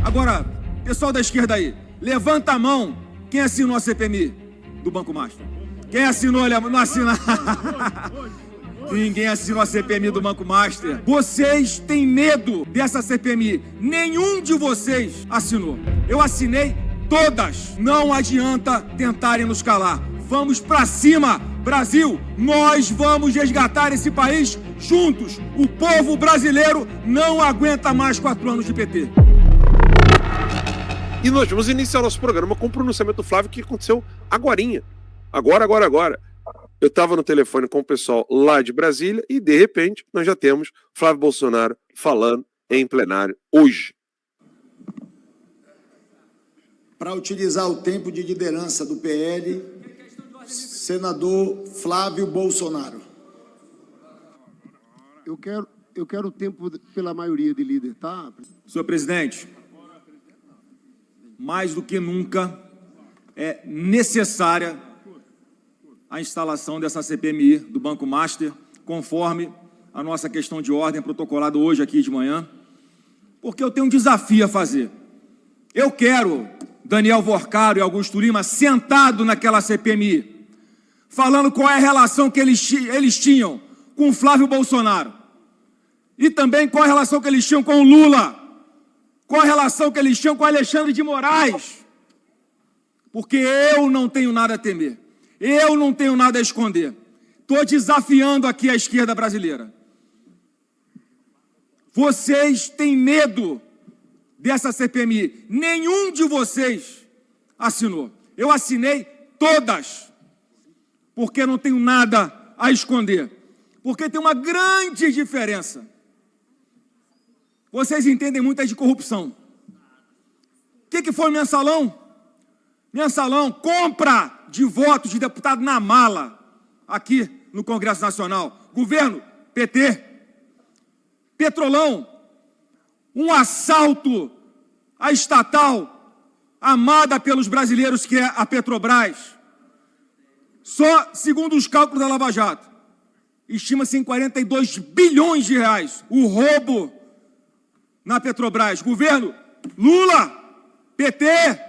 Agora, pessoal da esquerda aí, levanta a mão quem assinou a CPMI do Banco Master. Quem assinou, não assina. Ninguém assinou a CPMI do Banco Master. Vocês têm medo dessa CPMI. Nenhum de vocês assinou. Eu assinei todas. Não adianta tentarem nos calar. Vamos pra cima, Brasil. Nós vamos resgatar esse país juntos. O povo brasileiro não aguenta mais 4 anos de PT. E nós vamos iniciar nosso programa com o pronunciamento do Flávio, que aconteceu agorinha. Agora. Eu estava no telefone com o pessoal lá de Brasília e, de repente, nós já temos Flávio Bolsonaro falando em plenário hoje. Para utilizar o tempo de liderança do PL, senador Flávio Bolsonaro. Eu quero o tempo pela maioria de líder, tá? Senhor presidente, mais do que nunca é necessária a instalação dessa CPMI do Banco Master, conforme a nossa questão de ordem protocolada hoje aqui de manhã, porque eu tenho um desafio a fazer. Eu quero Daniel Vorcaro e Augusto Lima sentado naquela CPMI, falando qual é a relação que eles tinham com o Flávio Bolsonaro e também qual a relação que eles tinham com o Lula, qual a relação que eles tinham com Alexandre de Moraes, porque eu não tenho nada a temer. Eu não tenho nada a esconder. Estou desafiando aqui a esquerda brasileira. Vocês têm medo dessa CPMI. Nenhum de vocês assinou. Eu assinei todas, porque não tenho nada a esconder. Porque tem uma grande diferença. Vocês entendem muito de corrupção. O que foi o mensalão? Mensalão, compra de votos de deputado na mala, aqui no Congresso Nacional. Governo, PT. Petrolão, um assalto à estatal amada pelos brasileiros, que é a Petrobras. Só, segundo os cálculos da Lava Jato, estima-se em 42 bilhões de reais o roubo na Petrobras. Governo, Lula, PT.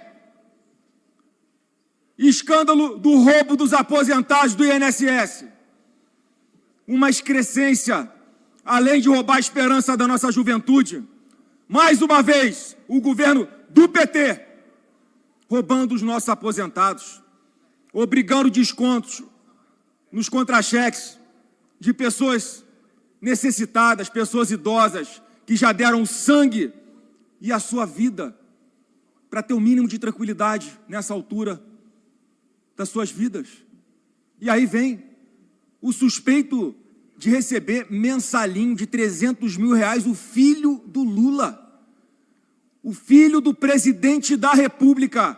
Escândalo do roubo dos aposentados do INSS. Uma excrescência, além de roubar a esperança da nossa juventude. Mais uma vez, o governo do PT roubando os nossos aposentados, obrigando descontos nos contra-cheques de pessoas necessitadas, pessoas idosas, que já deram sangue e a sua vida para ter o mínimo de tranquilidade nessa altura das suas vidas. E aí vem o suspeito de receber mensalinho de 300 mil reais, o filho do Lula, o filho do presidente da República,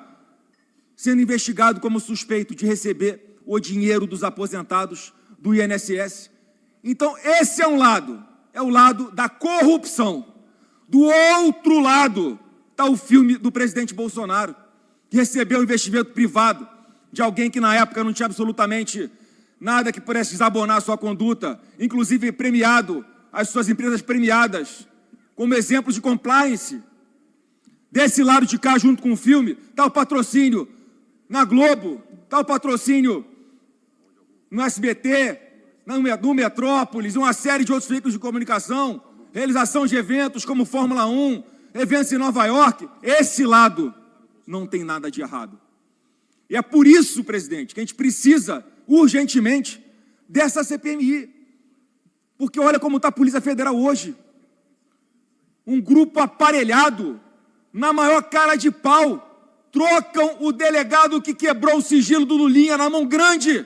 sendo investigado como suspeito de receber o dinheiro dos aposentados do INSS. Então, esse é o lado da corrupção. Do outro lado está o filme do presidente Bolsonaro, que recebeu um investimento privado de alguém que na época não tinha absolutamente nada que pudesse desabonar a sua conduta, inclusive premiado, as suas empresas premiadas, como exemplos de compliance. Desse lado de cá, junto com o filme, está o patrocínio na Globo, está o patrocínio no SBT, no Metrópolis, uma série de outros veículos de comunicação, realização de eventos como Fórmula 1, eventos em Nova York. Esse lado não tem nada de errado. E é por isso, presidente, que a gente precisa, urgentemente, dessa CPMI. Porque olha como está a Polícia Federal hoje. Um grupo aparelhado, na maior cara de pau, trocam o delegado que quebrou o sigilo do Lulinha na mão grande.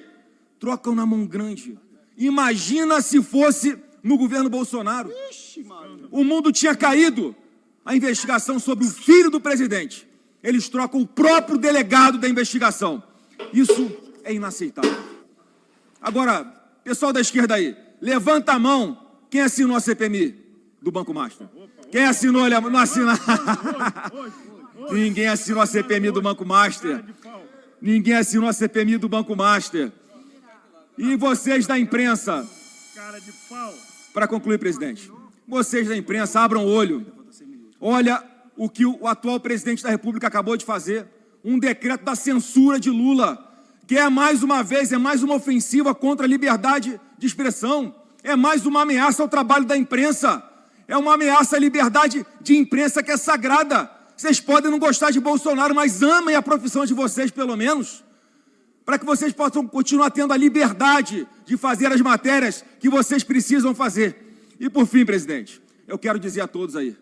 Trocam na mão grande. Imagina se fosse no governo Bolsonaro. O mundo tinha caído. A investigação sobre o filho do presidente. Eles trocam o próprio delegado da investigação. Isso é inaceitável. Agora, pessoal da esquerda aí, levanta a mão quem assinou a CPMI do Banco Master. Quem assinou, não assina. Ninguém assinou a CPMI do Banco Master. Ninguém assinou a CPMI do Banco Master. E vocês da imprensa, para concluir, presidente, vocês da imprensa abram o olho. Olha o que o atual presidente da República acabou de fazer, um decreto da censura de Lula, que é mais uma vez, é mais uma ofensiva contra a liberdade de expressão, é mais uma ameaça ao trabalho da imprensa, é uma ameaça à liberdade de imprensa que é sagrada. Vocês podem não gostar de Bolsonaro, mas amem a profissão de vocês, pelo menos, para que vocês possam continuar tendo a liberdade de fazer as matérias que vocês precisam fazer. E por fim, presidente, eu quero dizer a todos aí,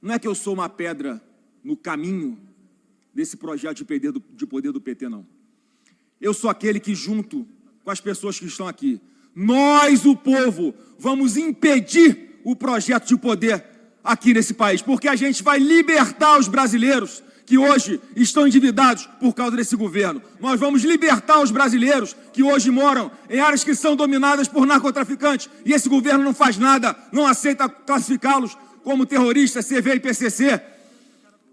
não é que eu sou uma pedra no caminho desse projeto de poder do PT, não. Eu sou aquele que, junto com as pessoas que estão aqui, nós, o povo, vamos impedir o projeto de poder aqui nesse país, porque a gente vai libertar os brasileiros que hoje estão endividados por causa desse governo. Nós vamos libertar os brasileiros que hoje moram em áreas que são dominadas por narcotraficantes e esse governo não faz nada, não aceita classificá-los como terroristas, CV e PCC.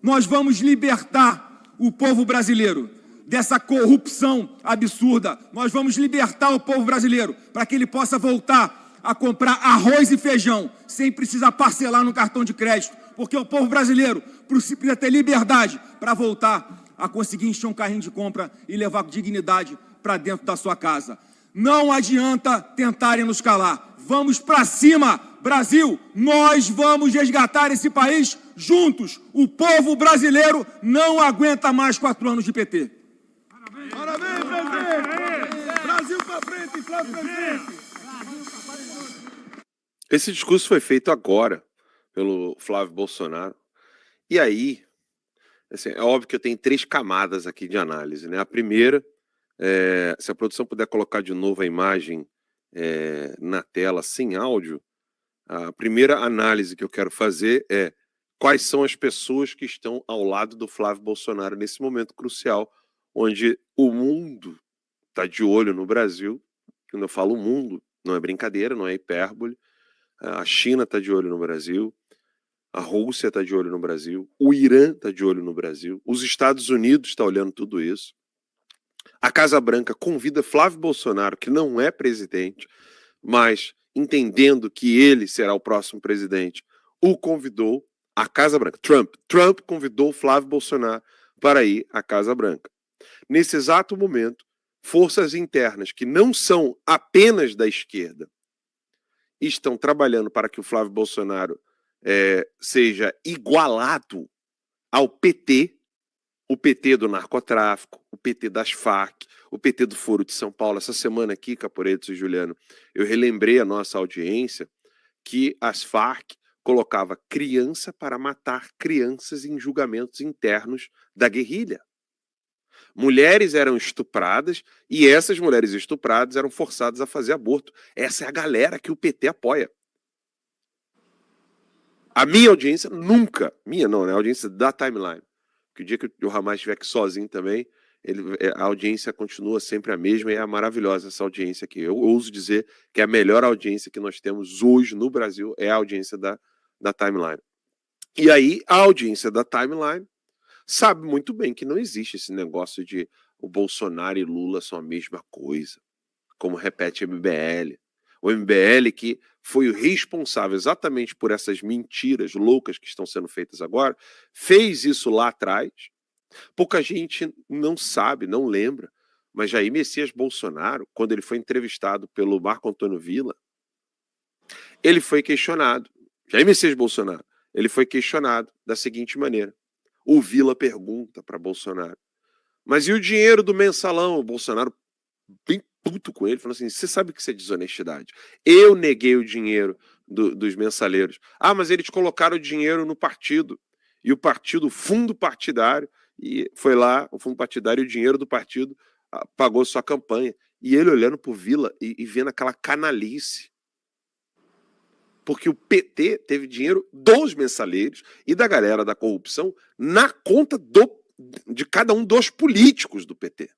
Nós vamos libertar o povo brasileiro dessa corrupção absurda. Nós vamos libertar o povo brasileiro para que ele possa voltar a comprar arroz e feijão sem precisar parcelar no cartão de crédito, porque o povo brasileiro precisa ter liberdade para voltar a conseguir encher um carrinho de compra e levar dignidade para dentro da sua casa. Não adianta tentarem nos calar. Vamos para cima, Brasil! Nós vamos resgatar esse país juntos. O povo brasileiro não aguenta mais 4 anos de PT. Parabéns, presidente! Brasil para frente, Flávio presidente! Esse discurso foi feito agora pelo Flávio Bolsonaro. E aí, assim, é óbvio que eu tenho 3 camadas aqui de análise, né? A primeira, se a produção puder colocar de novo a imagem na tela sem áudio, a primeira análise que eu quero fazer é quais são as pessoas que estão ao lado do Flávio Bolsonaro nesse momento crucial, onde o mundo está de olho no Brasil. Quando eu falo mundo, não é brincadeira, não é hipérbole. A China está de olho no Brasil, a Rússia está de olho no Brasil, o Irã está de olho no Brasil, os Estados Unidos estão olhando tudo isso. A Casa Branca convida Flávio Bolsonaro, que não é presidente, mas entendendo que ele será o próximo presidente, o convidou. A Casa Branca, Trump convidou Flávio Bolsonaro para ir à Casa Branca. Nesse exato momento, forças internas que não são apenas da esquerda estão trabalhando para que o Flávio Bolsonaro seja igualado ao PT, o PT do narcotráfico, o PT das Farc, o PT do Foro de São Paulo. Essa semana aqui, Caporetos e Juliano, eu relembrei a nossa audiência que as Farc colocava criança para matar crianças em julgamentos internos da guerrilha. Mulheres eram estupradas e essas mulheres estupradas eram forçadas a fazer aborto. Essa é a galera que o PT apoia. A minha audiência nunca, minha não, né? A audiência da Timeline, que o dia que o Hamas estiver aqui sozinho também, a audiência continua sempre a mesma e é maravilhosa essa audiência aqui. Eu ouso dizer que a melhor audiência que nós temos hoje no Brasil é a audiência da Timeline. E aí, a audiência da Timeline sabe muito bem que não existe esse negócio de o Bolsonaro e Lula são a mesma coisa, como repete o MBL. O MBL que foi o responsável exatamente por essas mentiras loucas que estão sendo feitas agora, fez isso lá atrás. Pouca gente não sabe, não lembra, mas Jair Messias Bolsonaro, quando ele foi entrevistado pelo Marco Antônio Villa, ele foi questionado. Jair Messias Bolsonaro, ele foi questionado da seguinte maneira. O Villa pergunta para Bolsonaro, mas e o dinheiro do mensalão? O Bolsonaro, bem puto com ele, falou assim, você sabe que isso é desonestidade. Eu neguei o dinheiro dos mensaleiros. Ah, mas eles colocaram o dinheiro no partido. E o partido, o fundo partidário, e foi lá, o fundo partidário, o dinheiro do partido pagou sua campanha. E ele olhando para o Villa e vendo aquela canalice. Porque o PT teve dinheiro dos mensaleiros e da galera da corrupção na conta de cada um dos políticos do PT.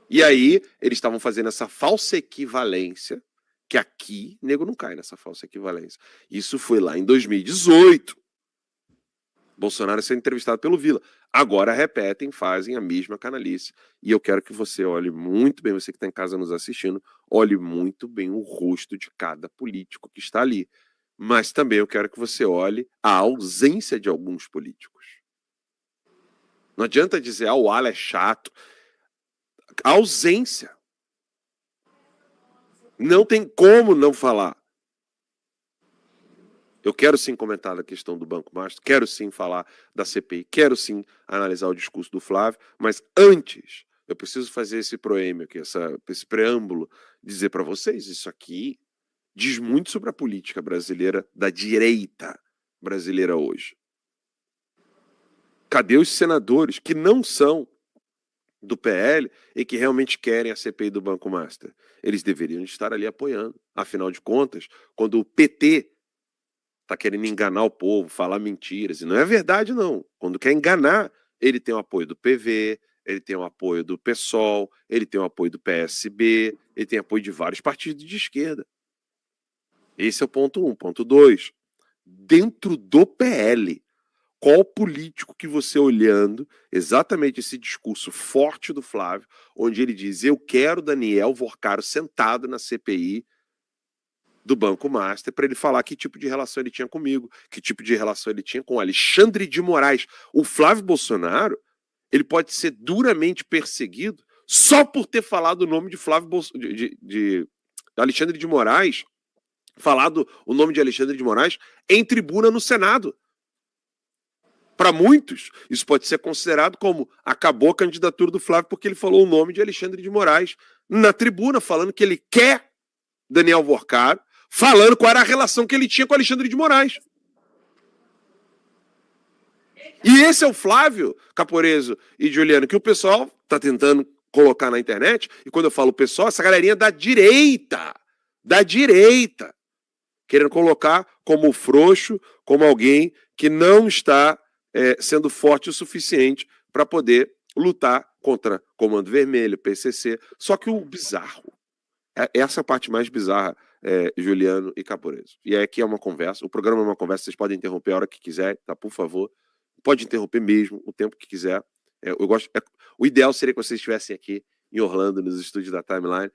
E aí, eles estavam fazendo essa falsa equivalência, que aqui, nego não cai nessa falsa equivalência. Isso foi lá em 2018. Bolsonaro sendo entrevistado pelo Villa. Agora repetem, fazem a mesma canalice. E eu quero que você olhe muito bem, você que está em casa nos assistindo, olhe muito bem o rosto de cada político que está ali. Mas também eu quero que você olhe a ausência de alguns políticos. Não adianta dizer, o Ala é chato. A ausência. Não tem como não falar. Eu quero sim comentar a questão do Banco Master, quero sim falar da CPI, quero sim analisar o discurso do Flávio, mas antes eu preciso fazer esse proêmio aqui, esse preâmbulo, dizer para vocês, isso aqui diz muito sobre a política brasileira, da direita brasileira hoje. Cadê os senadores que não são do PL e que realmente querem a CPI do Banco Master? Eles deveriam estar ali apoiando. Afinal de contas, quando o PT está querendo enganar o povo, falar mentiras, e não é verdade não. Quando quer enganar, ele tem o apoio do PV, ele tem o apoio do PSOL, ele tem o apoio do PSB, ele tem apoio de vários partidos de esquerda. Esse é o ponto 1. Ponto 2. Dentro do PL, qual político que você olhando exatamente esse discurso forte do Flávio, onde ele diz, eu quero Daniel Vorcaro sentado na CPI do Banco Master para ele falar que tipo de relação ele tinha comigo, que tipo de relação ele tinha com Alexandre de Moraes. O Flávio Bolsonaro, ele pode ser duramente perseguido só por ter falado o nome de de Alexandre de Moraes, falado o nome de Alexandre de Moraes em tribuna no Senado. Para muitos, isso pode ser considerado como acabou a candidatura do Flávio porque ele falou o nome de Alexandre de Moraes na tribuna, falando que ele quer Daniel Vorcaro, falando qual era a relação que ele tinha com Alexandre de Moraes. E esse é o Flávio Caporeso e Juliano, que o pessoal está tentando colocar na internet, e quando eu falo pessoal, essa galerinha da direita, querendo colocar como frouxo, como alguém que não está sendo forte o suficiente para poder lutar contra Comando Vermelho, PCC. Só que o bizarro, essa é a parte mais bizarra, Juliano e Caporeso. E aqui é uma conversa, o programa é uma conversa, vocês podem interromper a hora que quiser, tá? Por favor. Pode interromper mesmo, o tempo que quiser. O ideal seria que vocês estivessem aqui em Orlando, nos estúdios da Timeline,